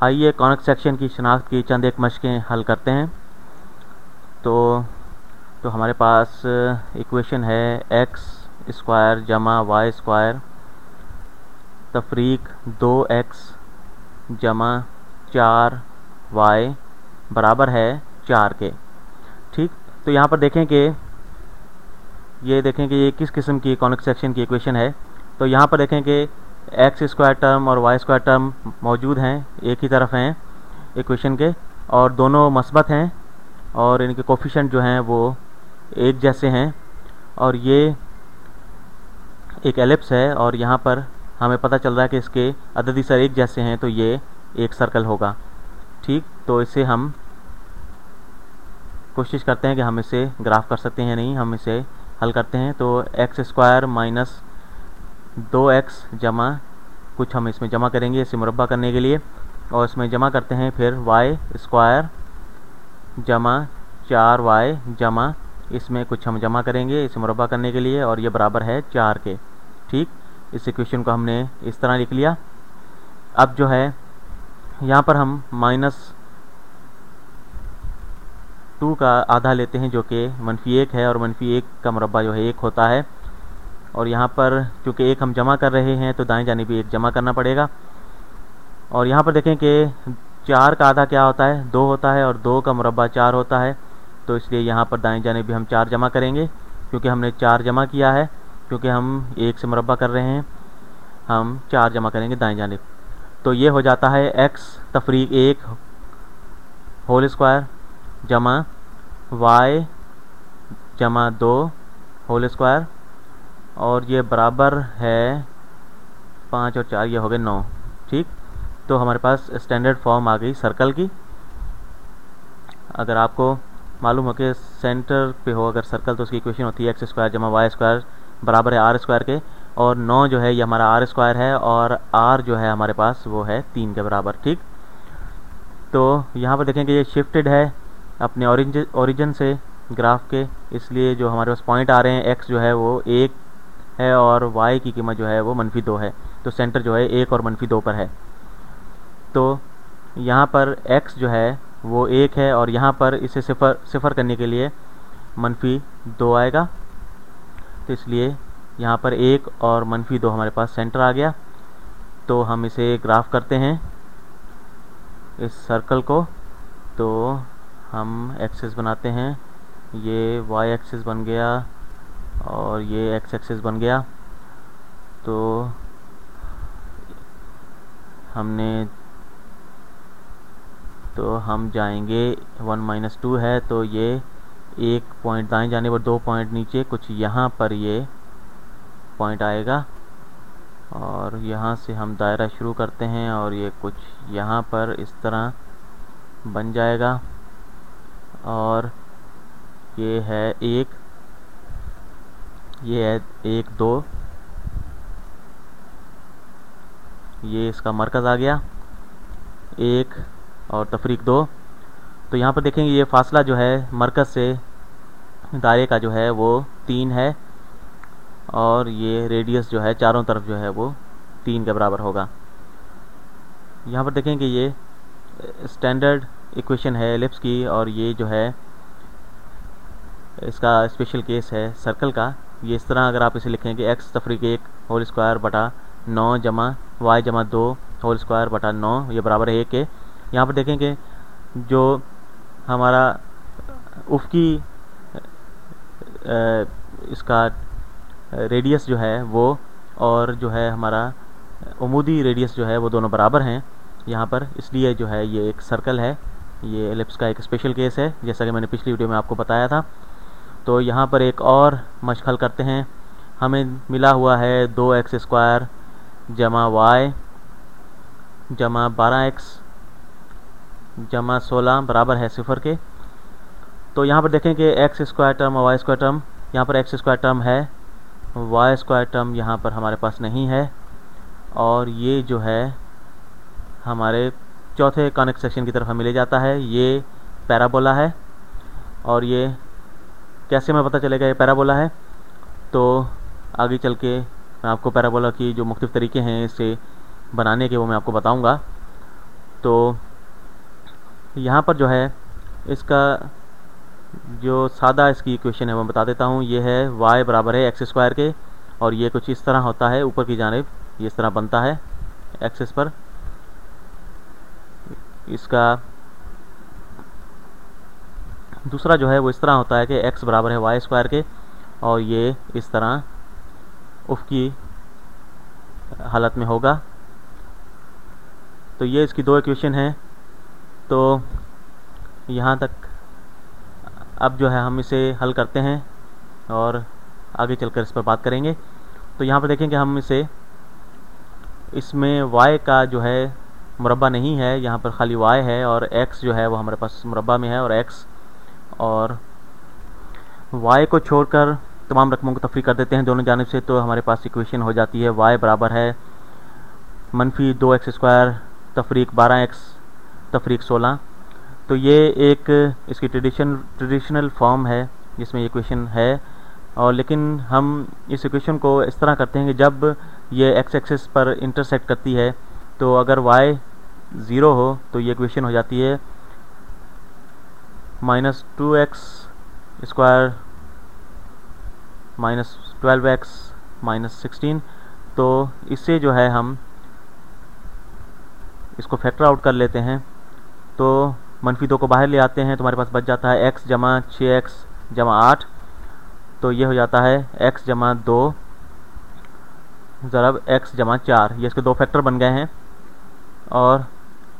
आइए conic section की शनाख्त की चंद एक मशकें हल करते हैं। तो हमारे पास इक्वेशन है एक्स स्क्वायर जमा वाई स्क्वायर तफरीक 2x जमा 4y बराबर है 4 के। ठीक, तो यहाँ पर देखें कि ये किस किस्म की कॉनिक सेक्शन की इक्वेशन है। तो यहाँ पर देखें कि एक्स स्क्वायर टर्म और वाई स्क्वायर टर्म मौजूद हैं, एक ही तरफ हैं इक्वेशन के, और दोनों मस्बत हैं और इनके कोफिशिएंट जो हैं वो एक जैसे हैं। और ये एक एलिप्स है और यहाँ पर हमें पता चल रहा है कि इसके अददी सर एक जैसे हैं, तो ये एक सर्कल होगा। ठीक, तो इसे हम कोशिश करते हैं कि हम इसे ग्राफ कर सकते हैं, नहीं हम इसे हल करते हैं। तो एक्स स्क्वायर माइनस 2x जमा कुछ हम इसमें जमा करेंगे इसे मुरब्बा करने के लिए, और इसमें जमा करते हैं फिर वाई स्क्वायर जमा 4y जमा इसमें कुछ हम जमा करेंगे इसे मुरब्बा करने के लिए, और ये बराबर है 4 के। ठीक, इस इक्वेशन को हमने इस तरह लिख लिया। अब जो है यहाँ पर हम -2 का आधा लेते हैं जो कि -1 है, और -1 का मुरब्बा जो है 1 होता है। और यहाँ पर चूँकि 1 हम जमा कर रहे हैं तो दाएं जानिब भी 1 जमा करना पड़ेगा। और यहाँ पर देखें कि 4 का आधा क्या होता है, 2 होता है, और 2 का मुरब्बा 4 होता है। तो इसलिए यहाँ पर दाएं जानिब भी हम 4 जमा करेंगे, क्योंकि हमने 4 जमा किया है, क्योंकि हम 1 से मुरब्बा कर रहे हैं, हम 4 जमा करेंगे दाएं जानिब। तो ये हो जाता है x तफरीक 1 होल स्क्वायर जमा y जमा 2 होल स्क्वायर, और ये बराबर है 5 और 4 ये हो गए 9। ठीक, तो हमारे पास स्टैंडर्ड फॉर्म आ गई सर्कल की। अगर आपको मालूम हो कि सेंटर पे हो अगर सर्कल, तो उसकी इक्वेशन होती है एक्स स्क्वायर जमा वाई स्क्वायर बराबर है आर स्क्वायर के, और 9 जो है ये हमारा आर स्क्वायर है, और आर जो है हमारे पास वो है 3 के बराबर। ठीक, तो यहाँ पर देखें कि ये शिफ्टेड है अपने ओरिजिन से ग्राफ के, इसलिए जो हमारे पास पॉइंट आ रहे हैं एक्स जो है वो 1 है और वाई की कीमत जो है वो -2 है। तो सेंटर जो है 1 और -2 पर है। तो यहाँ पर x जो है वो 1 है, और यहाँ पर इसे सिफर करने के लिए -2 आएगा। तो इसलिए यहाँ पर 1 और -2 हमारे पास सेंटर आ गया। तो हम इसे ग्राफ करते हैं इस सर्कल को। तो हम एक्सिस बनाते हैं, ये y एक्सिस बन गया और ये x एक्सिस बन गया। तो हम जाएंगे 1 - 2 है, तो ये 1 पॉइंट दाएं जाने पर 2 पॉइंट नीचे कुछ यहाँ पर ये पॉइंट आएगा, और यहाँ से हम दायरा शुरू करते हैं और ये कुछ यहाँ पर इस तरह बन जाएगा। और ये है 1, ये है 1 2, ये इसका मरकज़ आ गया 1 और तफरीक 2। तो यहाँ पर देखेंगे ये फासला जो है मरकज़ से दायरे का जो है वो 3 है, और ये रेडियस जो है चारों तरफ जो है वो 3 के बराबर होगा। यहाँ पर देखेंगे ये स्टैंडर्ड इक्वेशन है एलिप्स की, और ये जो है इसका स्पेशल केस है सर्कल का। ये इस तरह अगर आप इसे लिखें कि एक्स तफरीक 1 होल स्क्वायर बटा 9 जमा वाई जमा 2 होल स्क्वायर बटा 9 ये बराबर है 1 के। यहाँ पर देखेंगे जो हमारा उफ़की इसका रेडियस जो है वो, और जो है हमारा उमूदी रेडियस जो है वो दोनों बराबर हैं यहाँ पर, इसलिए जो है ये एक सर्कल है। ये एलिप्स का एक स्पेशल केस है, जैसा कि मैंने पिछली वीडियो में आपको बताया था। तो यहाँ पर एक और मशक हल करते हैं। हमें मिला हुआ है 2x स्क्वायर जमा y जमा 12x जमा 16 बराबर है 0 के। तो यहाँ पर देखें कि एक्स स्क्वायर टर्म और वाई स्क्वायर टर्म, यहाँ पर एक्स स्क्वायर टर्म है, वाई स्क्वायर टर्म यहाँ पर हमारे पास नहीं है, और ये जो है हमारे चौथे कॉनिक सेक्शन की तरफ हमें ले जाता है। ये पैराबोला है, और ये कैसे हमें पता चलेगा ये पैराबोला है, तो आगे चल के मैं आपको पैराबोला की जो मुख्तलिफ तरीके हैं इसे बनाने के वो मैं आपको बताऊंगा। तो यहाँ पर जो है इसका जो सादा इसकी इक्वेशन है वो बता देता हूँ। ये है y बराबर है एक्स स्क्वायर के, और ये कुछ इस तरह होता है ऊपर की जानिब, ये इस तरह बनता है एक्सिस पर। इसका दूसरा जो है वो इस तरह होता है कि x बराबर है वाई स्क्वायर के, और ये इस तरह उफ़क़ी हालत में होगा। तो ये इसकी दो इक्वेशन हैं। तो यहाँ तक अब जो है हम इसे हल करते हैं और आगे चलकर इस पर बात करेंगे। तो यहाँ पर देखें कि हम इसमें y का जो है मुरब्बा नहीं है, यहाँ पर खाली y है, और x जो है वो हमारे पास मुरब्बा में है, और x और y को छोड़कर तमाम रकमों को तफरीक कर देते हैं दोनों जानिब से। तो हमारे पास इक्वेशन हो जाती है y बराबर है -2x² तफरीक 12x तफरीक 16। तो ये एक इसकी ट्रेडिशनल फॉर्म है जिसमें ये इक्वेशन है। और लेकिन हम इस इक्वेशन को इस तरह करते हैं कि जब ये x एक्सिस पर इंटरसेक्ट करती है, तो अगर y 0 हो तो ये इक्वेशन हो जाती है -2x² -12x -16। तो इससे जो है हम इसको फैक्टर आउट कर लेते हैं। तो -2 को बाहर ले आते हैं तो हमारे पास बच जाता है x जमा 6x जमा 8। तो ये हो जाता है x जमा 2 ज़रब x जमा 4। ये इसके दो फैक्टर बन गए हैं, और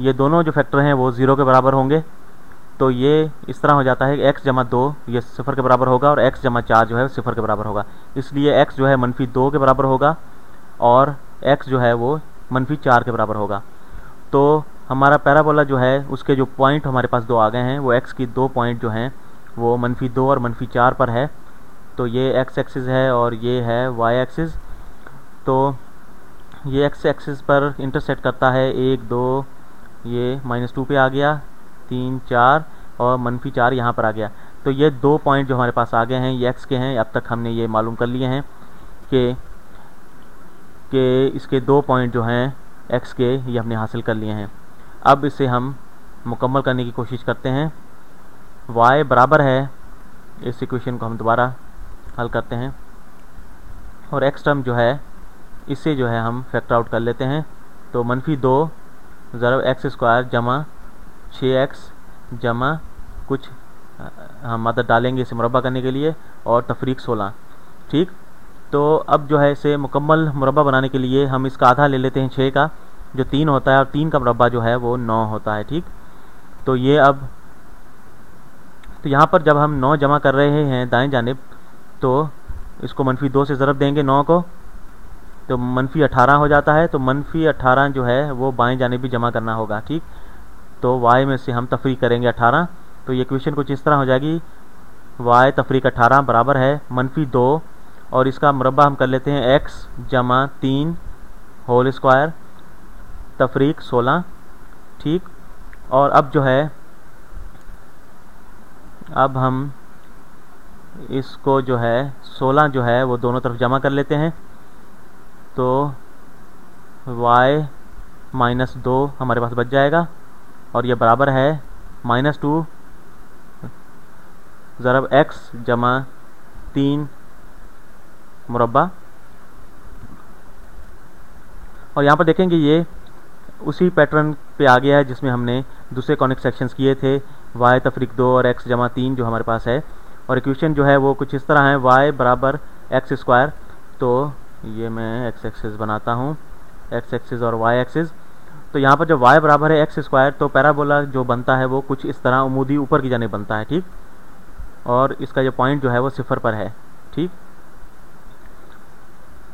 ये दोनों जो फैक्टर हैं वो 0 के बराबर होंगे। तो ये इस तरह हो जाता है कि x जमा 2 ये 0 के बराबर होगा, और x जमा 4 जो है 0 के बराबर होगा। इसलिए x जो है -2 के बराबर होगा, और x जो है वो -4 के बराबर होगा। तो हमारा पैराबोला जो है उसके जो पॉइंट हमारे पास दो आ गए हैं, वो x की दो पॉइंट जो हैं वो -2 और -4 पर है। तो ये x एक्सिस है और ये है y एक्सिस। तो ये x एक्सिस पर इंटरसेक्ट करता है 1 2, ये -2 पे आ गया, 3 4 और -4 यहाँ पर आ गया। तो ये दो पॉइंट जो हमारे पास आ गए हैं ये x के हैं। अब तक हमने ये मालूम कर लिए हैं कि इसके दो पॉइंट जो हैं x के ये हमने हासिल कर लिए हैं। अब इसे हम मुकम्मल करने की कोशिश करते हैं। y बराबर है, इस इक्वेशन को हम दोबारा हल करते हैं, और x टर्म जो है इससे जो है हम फैक्टर आउट कर लेते हैं। तो -2 ज़रब x² जमा 6x जमा कुछ हम मदद डालेंगे इसे मुरब्बा करने के लिए, और तफरीक 16। ठीक। तो अब जो है इसे मुकम्मल मुरब्बा बनाने के लिए हम इसका आधा ले लेते हैं 6 का, जो 3 होता है, और 3 का मुरब्बा जो है वो 9 होता है। ठीक। तो ये अब तो यहाँ पर जब हम 9 जमा कर रहे हैं दाएं जानिब, तो इसको -2 से ज़रब देंगे 9 को, तो -18 हो जाता है। तो -18 जो है वो बाएं जानिब भी जमा करना होगा। ठीक। तो y में से हम तफरीक करेंगे 18। तो ये इक्वेशन कुछ इस तरह हो जाएगी, y तफरीक 18 बराबर है -2, और इसका मुरब्बा हम कर लेते हैं x जमा 3 होल स्क्वायर तफरीक 16। ठीक। और अब जो है अब हम इसको जो है 16 जो है वो दोनों तरफ जमा कर लेते हैं। तो y -2 हमारे पास बच जाएगा, और ये बराबर है -2 ज़रब x जमा 3 मुरब्बा। और यहाँ पर देखेंगे ये उसी पैटर्न पे आ गया है जिसमें हमने दूसरे कॉनिक सेक्शंस किए थे, y तफरीक 2 और x जमा 3 जो हमारे पास है। और इक्वेशन जो है वो कुछ इस तरह है, y बराबर x²। तो ये मैं x एक्सिस बनाता हूँ, x एक्सिस और y एक्सिस। तो यहाँ पर जब y बराबर है x², तो पैराबोला जो बनता है वो कुछ इस तरह उमूदी ऊपर की जाने बनता है। ठीक। और इसका जो पॉइंट जो है वो 0 पर है। ठीक।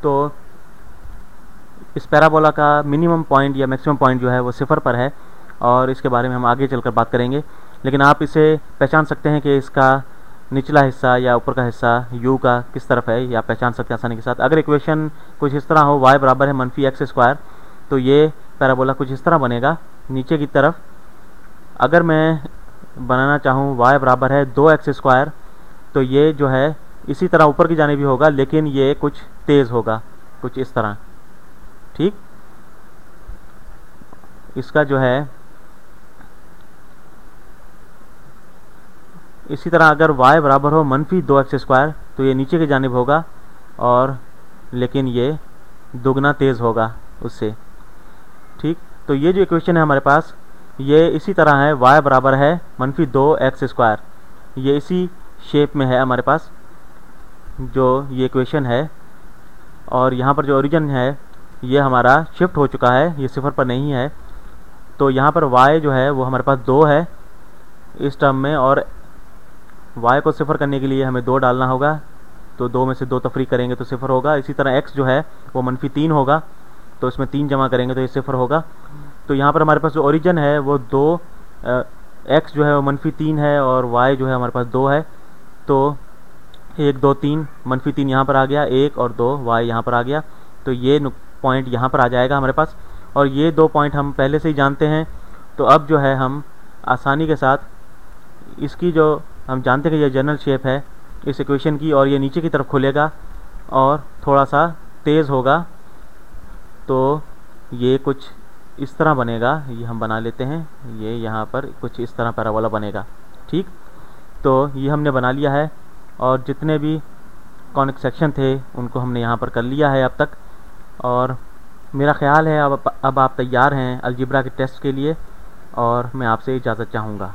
तो इस पैराबोला का मिनिमम पॉइंट या मैक्सिमम पॉइंट जो है वो 0 पर है, और इसके बारे में हम आगे चलकर बात करेंगे। लेकिन आप इसे पहचान सकते हैं कि इसका निचला हिस्सा या ऊपर का हिस्सा u का किस तरफ है, या पहचान सकते हैं आसानी के साथ। अगर इक्वेशन कुछ इस तरह हो, y बराबर है -x², तो ये पैराबोला कुछ इस तरह बनेगा नीचे की तरफ। अगर मैं बनाना चाहूँ y बराबर है 2x², तो ये जो है इसी तरह ऊपर की जाने भी होगा, लेकिन ये कुछ तेज़ होगा, कुछ इस तरह। ठीक। इसका जो है इसी तरह अगर y बराबर हो -2x² तो ये नीचे की जानिब होगा, और लेकिन ये दुगना तेज़ होगा उससे। ठीक, तो ये जो इक्वेशन है हमारे पास ये इसी तरह है, y बराबर है -2x²। ये इसी शेप में है हमारे पास जो ये इक्वेशन है, और यहाँ पर जो ओरिजिन है ये हमारा शिफ्ट हो चुका है, ये 0 पर नहीं है। तो यहाँ पर y जो है वो हमारे पास 2 है इस टर्म में, और y को 0 करने के लिए हमें 2 डालना होगा, तो 2 में से 2 तफरीक करेंगे तो 0 होगा। इसी तरह x जो है वो -3 होगा, तो इसमें 3 जमा करेंगे तो ये 0 होगा। तो यहाँ पर हमारे पास जो ओरिजिन है वो 2, x जो है वो -3 है और y जो है हमारे पास 2 है। तो 1 2 3, -3 यहाँ पर आ गया, 1 और 2 y यहाँ पर आ गया, तो ये पॉइंट यहाँ पर आ जाएगा हमारे पास। और ये 2 पॉइंट हम पहले से ही जानते हैं, तो अब जो है हम आसानी के साथ इसकी जो हम जानते हैं कि ये जनरल शेप है इस इक्वेशन की, और ये नीचे की तरफ खुलेगा और थोड़ा सा तेज़ होगा, तो ये कुछ इस तरह बनेगा। ये हम बना लेते हैं, ये यहाँ पर कुछ इस तरह पैराबोला बनेगा। ठीक, तो ये हमने बना लिया है, और जितने भी कॉनिक सेक्शन थे उनको हमने यहाँ पर कर लिया है अब तक। और मेरा ख्याल है अब आप तैयार हैं अलजेब्रा के टेस्ट के लिए, और मैं आपसे इजाज़त चाहूँगा।